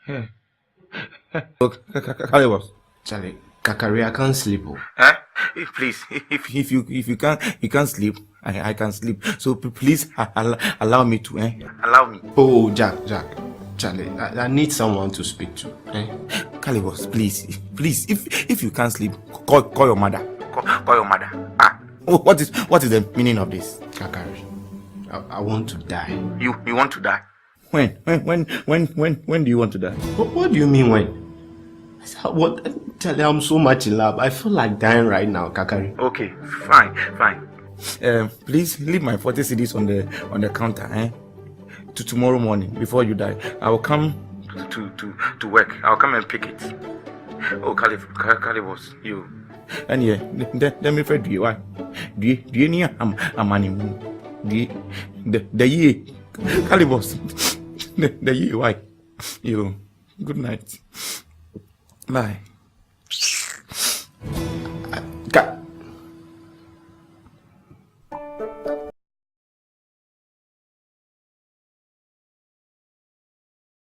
Yeah. Calibus. Charlie, Kakari, I can't sleep. Huh? Please, if you can't sleep, I can sleep. So please allow me to. Allow me. Oh, Jack. Charlie, I need someone to speak to. Calibus, please. If you can't sleep, call your mother. Call your mother. What is the meaning of this? Kakari, I want to die. You want to die? When do you want to die? What do you mean when? What? Charlie, I'm so much in love. I feel like dying right now, Kakari. Okay, fine. Please leave my 40 CDs on the counter, to tomorrow morning before you die. I will come to work. I'll come and pick it. Oh, Calibus, you. And yeah, let me afraid you. Why? Do you need a money? The year, Calibus, the year. Why? You. Good night. Bye.